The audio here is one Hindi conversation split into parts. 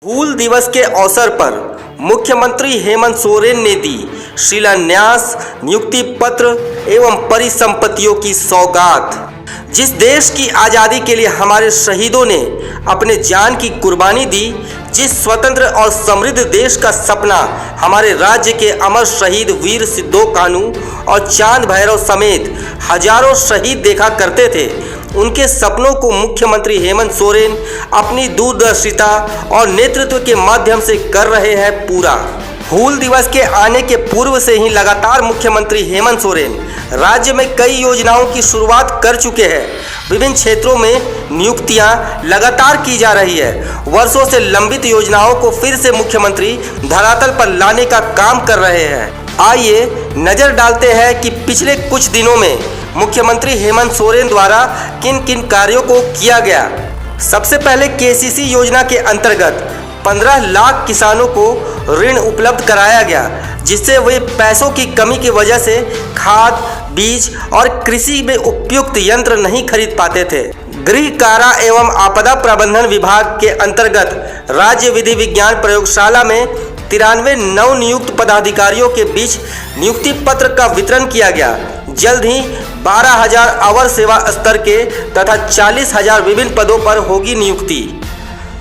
हूल दिवस के अवसर पर मुख्यमंत्री हेमंत सोरेन ने दी शिलान्यास, नियुक्ति पत्र एवं परिसंपत्तियों की सौगात। जिस देश की आज़ादी के लिए हमारे शहीदों ने अपने जान की कुर्बानी दी, जिस स्वतंत्र और समृद्ध देश का सपना हमारे राज्य के अमर शहीद वीर सिद्धो कान्हू और चांद भैरव समेत हजारों शहीद देखा करते थे, उनके सपनों को मुख्यमंत्री हेमंत सोरेन अपनी दूरदर्शिता और नेतृत्व के माध्यम से कर रहे हैं पूरा। हूल दिवस के आने के पूर्व से ही लगातार मुख्यमंत्री हेमंत सोरेन राज्य में कई योजनाओं की शुरुआत कर चुके हैं। विभिन्न क्षेत्रों में नियुक्तियां लगातार की जा रही है। वर्षों से लंबित योजनाओं को फिर से मुख्यमंत्री धरातल पर लाने का काम कर रहे हैं। आइए नजर डालते हैं कि पिछले कुछ दिनों में मुख्यमंत्री हेमंत सोरेन द्वारा किन किन कार्यों को किया गया। सबसे पहले केसीसी योजना के अंतर्गत 15 लाख किसानों को ऋण उपलब्ध कराया गया, जिससे वे पैसों की कमी की वजह से खाद, बीज और कृषि में उपयुक्त यंत्र नहीं खरीद पाते थे। गृह कारा एवं आपदा प्रबंधन विभाग के अंतर्गत राज्य विधि विज्ञान प्रयोगशाला में 93 नवनियुक्त पदाधिकारियों के बीच नियुक्ति पत्र का वितरण किया गया। जल्द ही 12,000 अवर सेवा स्तर के तथा 40,000 विभिन्न पदों पर होगी नियुक्ति।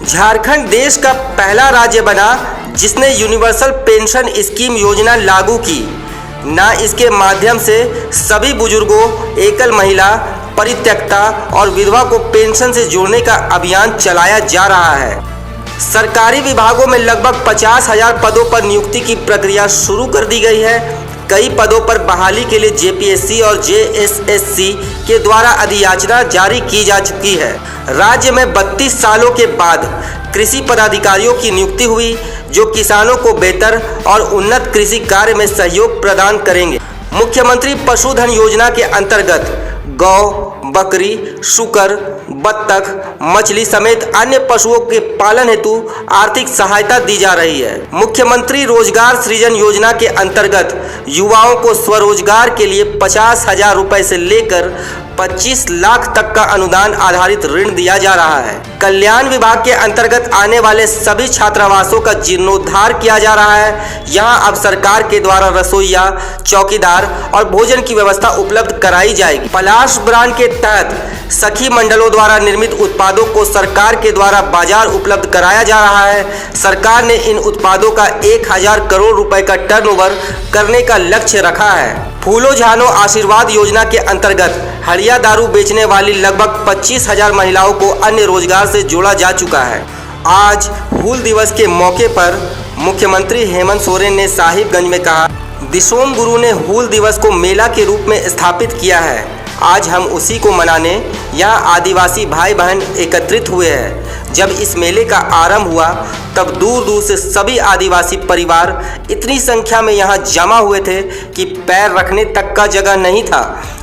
झारखंड देश का पहला राज्य बना जिसने यूनिवर्सल पेंशन स्कीम योजना लागू की। ना इसके माध्यम से सभी बुजुर्गों, एकल महिला, परित्यक्ता और विधवा को पेंशन से जोड़ने का अभियान चलाया जा रहा है। सरकारी विभागों में लगभग 50,000 पदों पर नियुक्ति की प्रक्रिया शुरू कर दी गई है। कई पदों पर बहाली के लिए जेपीएससी और जेएसएससी के द्वारा अधियाचना जारी की जा चुकी है। राज्य में 32 सालों के बाद कृषि पदाधिकारियों की नियुक्ति हुई, जो किसानों को बेहतर और उन्नत कृषि कार्य में सहयोग प्रदान करेंगे। मुख्यमंत्री पशुधन योजना के अंतर्गत गौ, बकरी, शूकर, बत्तख, मछली समेत अन्य पशुओं के पालन हेतु आर्थिक सहायता दी जा रही है। मुख्यमंत्री रोजगार सृजन योजना के अंतर्गत युवाओं को स्वरोजगार के लिए 50,000 रुपए से लेकर 25 लाख तक का अनुदान आधारित ऋण दिया जा रहा है। कल्याण विभाग के अंतर्गत आने वाले सभी छात्रावासों का जीर्णोद्धार किया जा रहा है। यहां अब सरकार के द्वारा रसोइया, चौकीदार और भोजन की व्यवस्था उपलब्ध कराई जाएगी। पलाश ब्रांड के तहत सखी मंडलों द्वारा निर्मित उत्पादों को सरकार के द्वारा बाजार उपलब्ध कराया जा रहा है। सरकार ने इन उत्पादों का 1,000 करोड़ रुपए का टर्नओवर करने का लक्ष्य रखा है। फूलो झानो आशीर्वाद योजना के अंतर्गत हड़िया दारू बेचने वाली लगभग 25,000 महिलाओं को अन्य रोजगार से जोड़ा जा चुका है। आज हूल दिवस के मौके पर मुख्यमंत्री हेमंत सोरेन ने साहिबगंज में कहा, दिसोम गुरु ने हूल दिवस को मेला के रूप में स्थापित किया है। आज हम उसी को मनाने यहाँ आदिवासी भाई बहन एकत्रित हुए हैं। जब इस मेले का आरंभ हुआ तब दूर दूर से सभी आदिवासी परिवार इतनी संख्या में यहाँ जमा हुए थे कि पैर रखने तक का जगह नहीं था।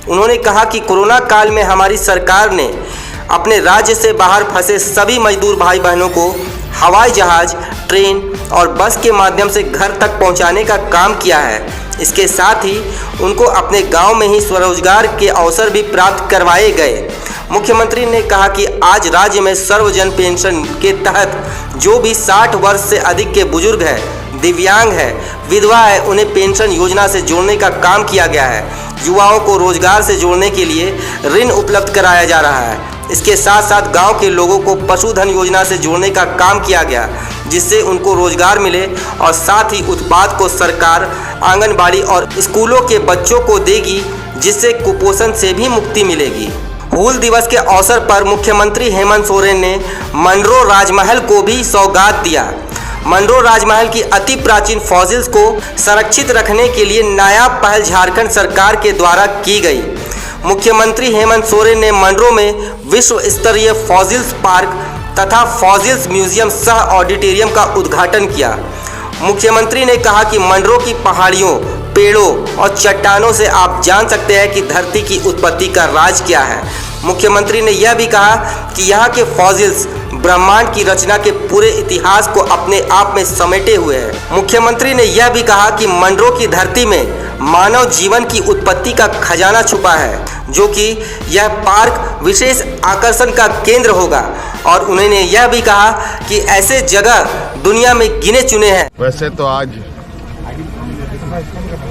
उन्होंने कहा कि कोरोना काल में हमारी सरकार ने अपने राज्य से बाहर फंसे सभी मजदूर भाई बहनों को हवाई जहाज, ट्रेन और बस के माध्यम से घर तक पहुँचाने का काम किया है। इसके साथ ही उनको अपने गांव में ही स्वरोजगार के अवसर भी प्राप्त करवाए गए। मुख्यमंत्री ने कहा कि आज राज्य में सर्वजन पेंशन के तहत जो भी 60 वर्ष से अधिक के बुजुर्ग हैं, दिव्यांग है, विधवा है, उन्हें पेंशन योजना से जोड़ने का काम किया गया है। युवाओं को रोजगार से जोड़ने के लिए ऋण उपलब्ध कराया जा रहा है। इसके साथ साथ गांव के लोगों को पशुधन योजना से जोड़ने का काम किया गया, जिससे उनको रोजगार मिले और साथ ही उत्पाद को सरकार आंगनबाड़ी और स्कूलों के बच्चों को देगी, जिससे कुपोषण से भी मुक्ति मिलेगी। हूल दिवस के अवसर पर मुख्यमंत्री हेमंत सोरेन ने मंडरो राजमहल को भी सौगात दिया। मंडरो राजमहल की अति प्राचीन फॉसिल्स को संरक्षित रखने के लिए नायाब पहल झारखंड सरकार के द्वारा की गई। मुख्यमंत्री हेमंत सोरेन ने मंडरो में विश्व स्तरीय फॉसिल्स पार्क तथा फॉसिल्स म्यूजियम सह ऑडिटोरियम का उद्घाटन किया। मुख्यमंत्री ने कहा कि मंडरो की पहाड़ियों, पेड़ों और चट्टानों से आप जान सकते हैं कि धरती की उत्पत्ति का राज क्या है। मुख्यमंत्री ने यह भी कहा कि यहाँ के फॉसिल्स ब्रह्मांड की रचना के पूरे इतिहास को अपने आप में समेटे हुए हैं। मुख्यमंत्री ने यह भी कहा कि मंडरो की धरती में मानव जीवन की उत्पत्ति का खजाना छुपा है, जो कि यह पार्क विशेष आकर्षण का केंद्र होगा। और उन्होंने यह भी कहा कि ऐसे जगह दुनिया में गिने चुने हैं। वैसे तो आज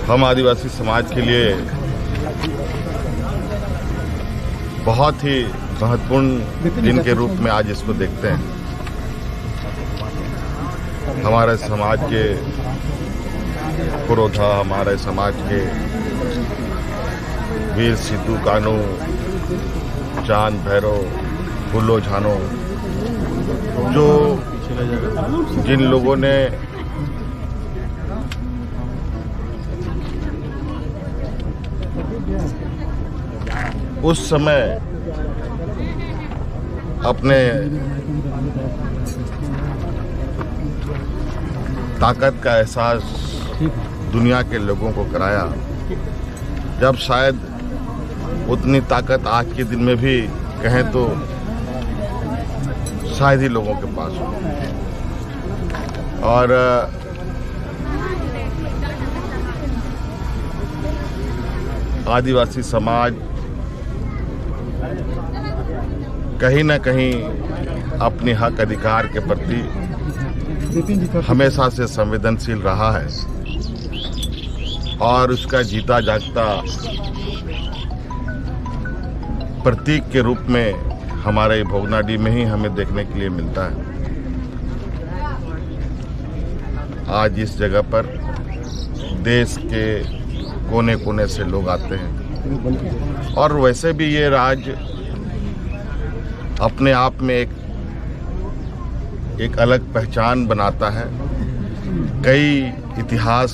हम आदिवासी समाज के लिए बहुत ही महत्वपूर्ण दिन के रूप में आज इसको देखते हैं। हमारे समाज के पुरोधा, हमारे समाज के वीर सिद्धू कान्हू, चांद भैरव, फूलो झानो, जो जिन लोगों ने उस समय अपने ताकत का एहसास दुनिया के लोगों को कराया, जब शायद उतनी ताकत आज के दिन में भी कहें तो शायद ही लोगों के पास हो। और आदिवासी समाज कहीं न कहीं अपने हक अधिकार के प्रति हमेशा से संवेदनशील रहा है और उसका जीता जागता प्रतीक के रूप में हमारे भोगनाडी में ही हमें देखने के लिए मिलता है। आज इस जगह पर देश के कोने कोने से लोग आते हैं और वैसे भी ये राज्य अपने आप में एक अलग पहचान बनाता है। कई इतिहास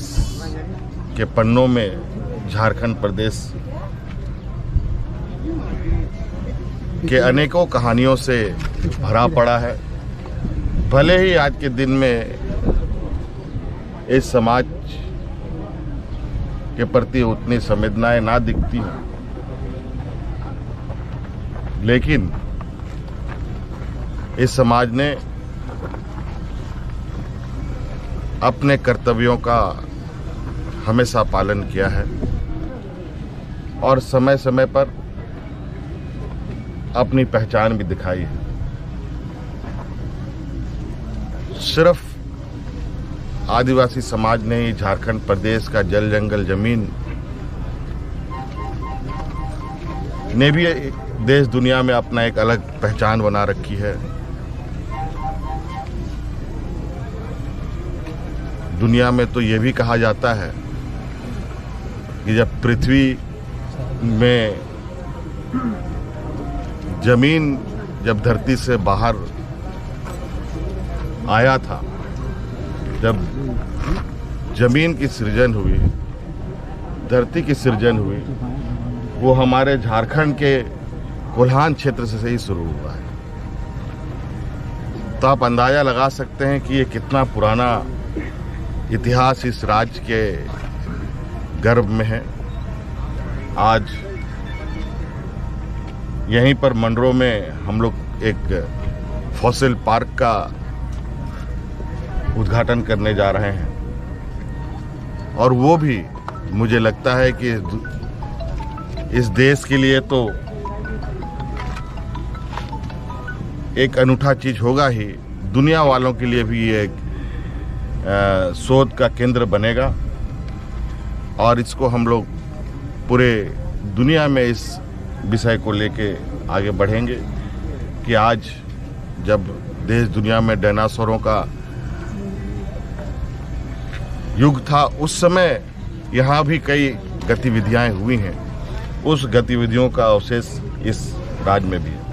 के पन्नों में झारखंड प्रदेश के अनेकों कहानियों से भरा पड़ा है। भले ही आज के दिन में इस समाज के प्रति उतनी संवेदनाएं ना दिखती हैं, लेकिन इस समाज ने अपने कर्तव्यों का हमेशा पालन किया है और समय समय पर अपनी पहचान भी दिखाई है। सिर्फ आदिवासी समाज ने ही झारखंड प्रदेश का जल जंगल जमीन ने भी देश दुनिया में अपना एक अलग पहचान बना रखी है। दुनिया में तो ये भी कहा जाता है कि जब पृथ्वी में जमीन जब धरती से बाहर आया था, जब जमीन की सृजन हुई, धरती की सृजन हुई, वो हमारे झारखंड के कोल्हान क्षेत्र से ही शुरू हुआ है। तो आप अंदाजा लगा सकते हैं कि ये कितना पुराना इतिहास इस राज्य के गर्भ में है। आज यहीं पर मंडरो में हम लोग एक फॉसिल पार्क का उद्घाटन करने जा रहे हैं और वो भी मुझे लगता है कि इस देश के लिए तो एक अनूठा चीज होगा ही, दुनिया वालों के लिए भी ये एक शोध का केंद्र बनेगा और इसको हम लोग पूरे दुनिया में इस विषय को लेके आगे बढ़ेंगे कि आज जब देश दुनिया में डायनासोरों का युग था, उस समय यहाँ भी कई गतिविधियां हुई हैं। उस गतिविधियों का अवशेष इस राज्य में भी है।